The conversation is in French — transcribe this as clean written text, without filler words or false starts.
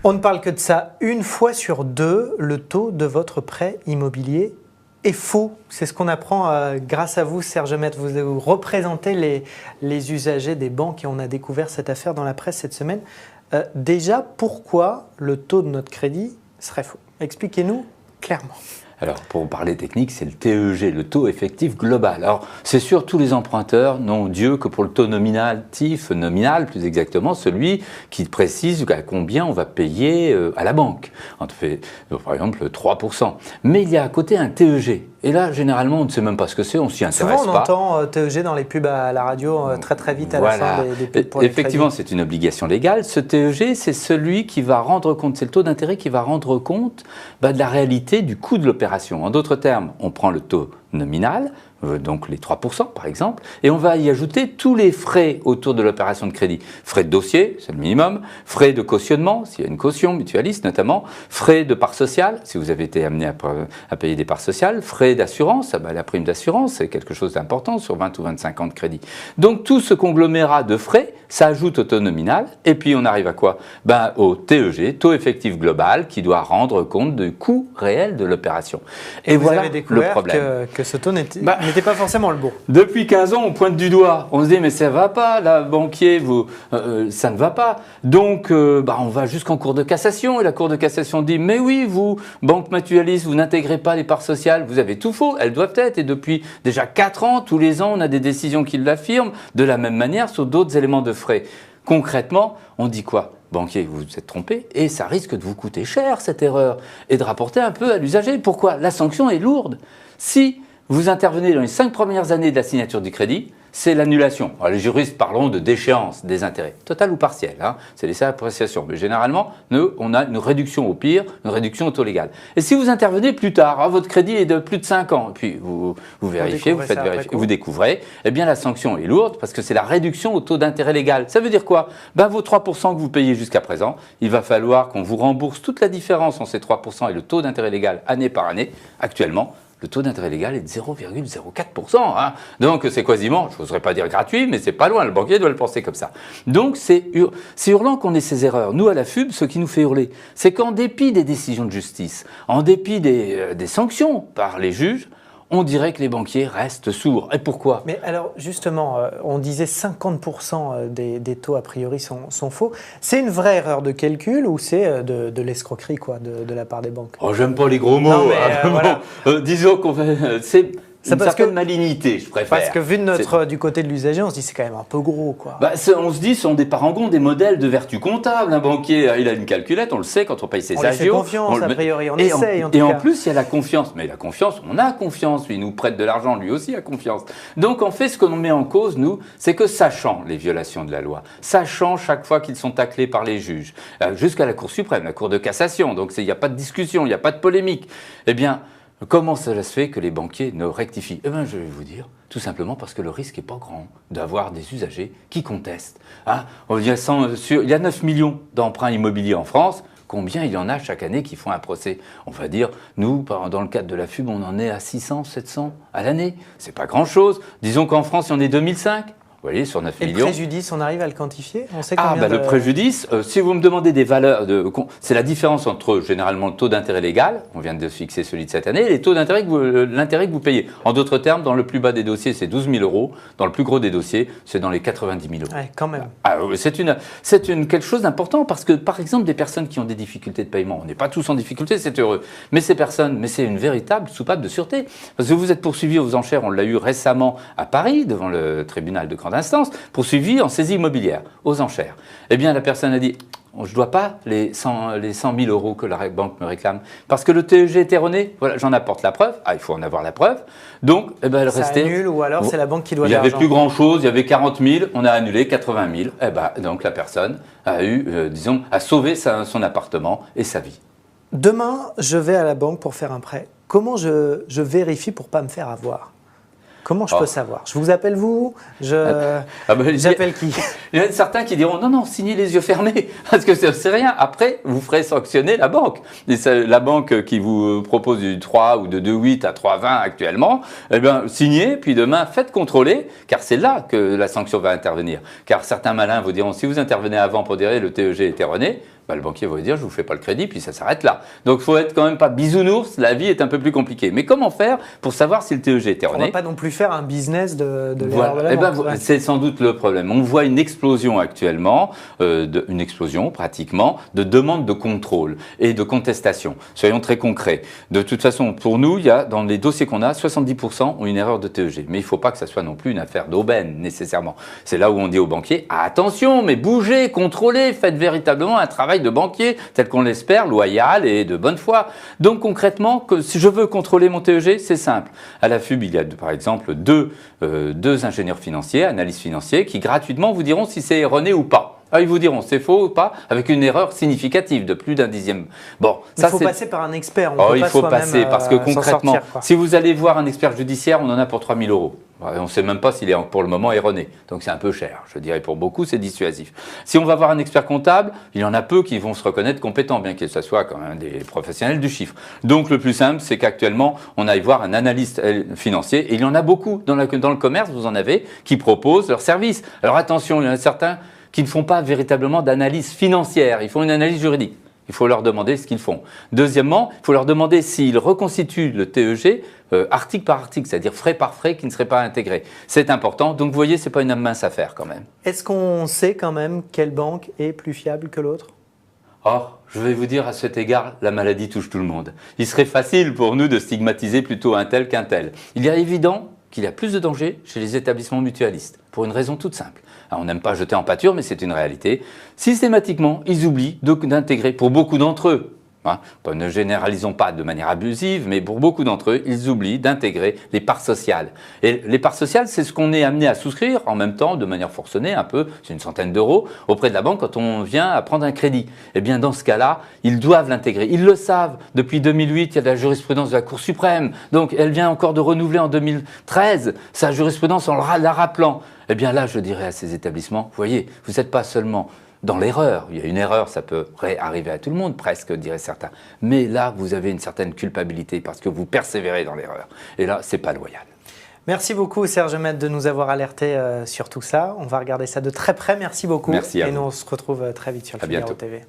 On ne parle que de ça. Une fois sur deux, le taux de votre prêt immobilier est faux. C'est ce qu'on apprend grâce à vous, Serge Maître. Vous représentez les usagers des banques et on a découvert cette affaire dans la presse cette semaine. Déjà, pourquoi le taux de notre crédit serait faux? Expliquez-nous clairement. Alors, pour parler technique, c'est le TEG, le taux effectif global. Alors, c'est sûr, tous les emprunteurs n'ont Dieu que pour le taux nominatif, nominal plus exactement, celui qui précise à combien on va payer à la banque. On fait, par exemple, 3%. Mais il y a à côté un TEG. Et là, généralement, on ne sait même pas ce que c'est, on s'y intéresse pas. Souvent, on entend TEG dans les pubs à la radio très vite à la fin des pubs pour les crédits. Effectivement, c'est une obligation légale. Ce TEG, c'est celui qui va rendre compte, c'est le taux d'intérêt qui va rendre compte de la réalité du coût de l'opération. En d'autres termes, on prend le taux nominal, donc les 3% par exemple, et on va y ajouter tous les frais autour de l'opération de crédit. Frais de dossier, c'est le minimum, frais de cautionnement, s'il y a une caution mutualiste notamment, frais de part sociale, si vous avez été amené à payer des parts sociales, frais d'assurance, la prime d'assurance, c'est quelque chose d'important sur 20 ou 25 ans de crédit. Donc tout ce conglomérat de frais, ça ajoute au taux nominal, et puis on arrive à quoi? Au TEG, taux effectif global, qui doit rendre compte du coût réel de l'opération. Et vous avez découvert que ce taux n'était pas forcément le bon. Depuis 15 ans, on pointe du doigt. On se dit, mais ça ne va pas, là, banquier, ça ne va pas. Donc, on va jusqu'en cour de cassation. Et la cour de cassation dit, mais oui, vous, banque mutualiste, vous n'intégrez pas les parts sociales. Vous avez tout faux. Elles doivent être. Et depuis déjà 4 ans, tous les ans, on a des décisions qui l'affirment. De la même manière, sur d'autres éléments de frais. Concrètement, on dit quoi? Banquier, vous vous êtes trompé et ça risque de vous coûter cher, cette erreur, et de rapporter un peu à l'usager. Pourquoi? La sanction est lourde. Si vous intervenez dans les 5 premières années de la signature du crédit, c'est l'annulation. Alors, les juristes parleront de déchéance des intérêts, totale ou partielle, c'est laissé à appréciation. Mais généralement, nous, on a une réduction au pire, une réduction au taux légal. Et si vous intervenez plus tard, votre crédit est de plus de 5 ans, et puis vous vérifiez, vous faites vérifier, vous découvrez, eh bien la sanction est lourde parce que c'est la réduction au taux d'intérêt légal. Ça veut dire quoi? Vos 3% que vous payez jusqu'à présent, il va falloir qu'on vous rembourse toute la différence entre ces 3% et le taux d'intérêt légal année par année. Actuellement, le taux d'intérêt légal est de 0,04%. Donc c'est quasiment, je n'oserais pas dire gratuit, mais c'est pas loin, le banquier doit le penser comme ça. Donc c'est hurlant qu'on ait ces erreurs. Nous, à la FUB, ce qui nous fait hurler, c'est qu'en dépit des décisions de justice, en dépit des sanctions par les juges, on dirait que les banquiers restent sourds. Et pourquoi? Mais alors, justement, on disait 50% des taux, a priori, sont faux. C'est une vraie erreur de calcul ou c'est de l'escroquerie de la part des banques? Oh, j'aime pas les gros mots. Non, mais, voilà. Disons qu'on c'est une certaine malignité, je préfère. Parce que vu du côté de l'usager, on se dit c'est quand même un peu gros, quoi. On se dit, ce sont des parangons, des modèles de vertu comptable. Un banquier, il a une calculette, on le sait quand on paye ses agios. On lui fait confiance, a priori, on essaye en tout cas. Et en plus, il y a la confiance. Mais la confiance, on a confiance. Lui, il nous prête de l'argent, lui aussi a confiance. Donc, en fait, ce qu'on met en cause, nous, c'est que sachant les violations de la loi, sachant chaque fois qu'ils sont taclés par les juges, jusqu'à la Cour suprême, la Cour de cassation, donc il n'y a pas de discussion, il n'y a pas de polémique, eh bien, comment cela se fait que les banquiers ne rectifient? Eh bien, je vais vous dire, tout simplement parce que le risque n'est pas grand d'avoir des usagers qui contestent. Il y a 9 millions d'emprunts immobiliers en France. Combien il y en a chaque année qui font un procès? On va dire, nous, dans le cadre de la FUB, on en est à 600, 700 à l'année. C'est pas grand-chose. Disons qu'en France, il y en a 2005. Vous voyez, sur 9 millions. Et le préjudice, on arrive à le quantifier? On sait combien le préjudice, si vous me demandez des valeurs, c'est la différence entre généralement le taux d'intérêt légal, on vient de fixer celui de cette année, et les taux d'intérêt l'intérêt que vous payez. En d'autres termes, dans le plus bas des dossiers, c'est 12 000 €. Dans le plus gros des dossiers, c'est dans les 90 000 €. Ouais, quand même. C'est quelque chose d'important parce que, par exemple, des personnes qui ont des difficultés de paiement, on n'est pas tous en difficulté, c'est heureux. Mais ces personnes, c'est une véritable soupape de sûreté. Parce que vous êtes poursuivi aux enchères, on l'a eu récemment à Paris, devant le tribunal de grande instance, poursuivi en saisie immobilière, aux enchères. Eh bien, la personne a dit, je ne dois pas les 100 000 € que la banque me réclame, parce que le TEG est erroné. Voilà, j'en apporte la preuve. Il faut en avoir la preuve. Donc, elle restait... annule ou alors c'est la banque qui doit l'argent. Il n'y avait plus grand-chose, il y avait 40 000, on a annulé 80 000. Donc, la personne a a sauvé son appartement et sa vie. Demain, je vais à la banque pour faire un prêt. Comment je vérifie pour ne pas me faire avoir? Comment je peux savoir? Je vous appelle vous? J'appelle qui? Il y en a certains qui diront non, signez les yeux fermés, parce que c'est rien. Après, vous ferez sanctionner la banque. Et la banque qui vous propose du 3 ou de 2,8 à 3,20 actuellement, signez, puis demain, faites contrôler, car c'est là que la sanction va intervenir. Car certains malins vous diront, si vous intervenez avant pour dire le TEG est erroné, le banquier va vous dire je ne vous fais pas le crédit, puis ça s'arrête là. Donc il faut être quand même pas bisounours, la vie est un peu plus compliquée. Mais comment faire pour savoir si le TEG est erroné? On ne va pas non plus faire un business de l'erreur de la banque. C'est sans doute le problème. On voit une explosion actuellement, une explosion pratiquement, de demandes de contrôle et de contestation. Soyons très concrets. De toute façon, pour nous, il y a dans les dossiers qu'on a, 70% ont une erreur de TEG. Mais il ne faut pas que ça soit non plus une affaire d'aubaine nécessairement. C'est là où on dit aux banquiers, attention, mais bougez, contrôlez, faites véritablement un travail de banquier, tel qu'on l'espère, loyal et de bonne foi. Donc concrètement, si je veux contrôler mon TEG, c'est simple. À la FUB, il y a par exemple deux ingénieurs financiers, analystes financiers, qui gratuitement vous diront si c'est erroné ou pas. Ah, ils vous diront c'est faux ou pas, avec une erreur significative de plus d'un dixième. Bon, ça, il faut passer par un expert. Il faut passer parce que concrètement, si vous allez voir un expert judiciaire, on en a pour 3 000 €. On ne sait même pas s'il est pour le moment erroné. Donc c'est un peu cher. Je dirais pour beaucoup, c'est dissuasif. Si on va voir un expert comptable, il y en a peu qui vont se reconnaître compétents, bien que ce soit quand même des professionnels du chiffre. Donc le plus simple, c'est qu'actuellement, on aille voir un analyste financier. Et il y en a beaucoup dans le commerce, vous en avez, qui proposent leurs services. Alors attention, il y en a certains qui ne font pas véritablement d'analyse financière. Ils font une analyse juridique. Il faut leur demander ce qu'ils font. Deuxièmement, il faut leur demander s'ils reconstituent le TEG article par article, c'est-à-dire frais par frais qui ne seraient pas intégrés. C'est important. Donc, vous voyez, ce n'est pas une mince affaire quand même. Est-ce qu'on sait quand même quelle banque est plus fiable que l'autre? Or, je vais vous dire à cet égard, la maladie touche tout le monde. Il serait facile pour nous de stigmatiser plutôt un tel qu'un tel. Il est évident qu'il y a plus de danger chez les établissements mutualistes, pour une raison toute simple. Alors, on n'aime pas jeter en pâture, mais c'est une réalité. Systématiquement, ils oublient d'intégrer, pour beaucoup d'entre eux, ne généralisons pas de manière abusive, mais pour beaucoup d'entre eux, ils oublient d'intégrer les parts sociales. Et les parts sociales, c'est ce qu'on est amené à souscrire en même temps, de manière forcenée, un peu, c'est une centaine d'euros, auprès de la banque quand on vient à prendre un crédit. Eh bien, dans ce cas-là, ils doivent l'intégrer. Ils le savent. Depuis 2008, il y a de la jurisprudence de la Cour suprême. Donc, elle vient encore de renouveler en 2013 sa jurisprudence en la rappelant. Eh bien là, je dirais à ces établissements, vous voyez, vous n'êtes pas seulement dans l'erreur. Il y a une erreur, ça peut arriver à tout le monde, presque, diraient certains. Mais là, vous avez une certaine culpabilité parce que vous persévérez dans l'erreur. Et là, ce n'est pas loyal. Merci beaucoup, Serge Maître, de nous avoir alertés sur tout ça. On va regarder ça de très près. Merci beaucoup. Merci à vous. Et nous, on se retrouve très vite sur le Figaro TV.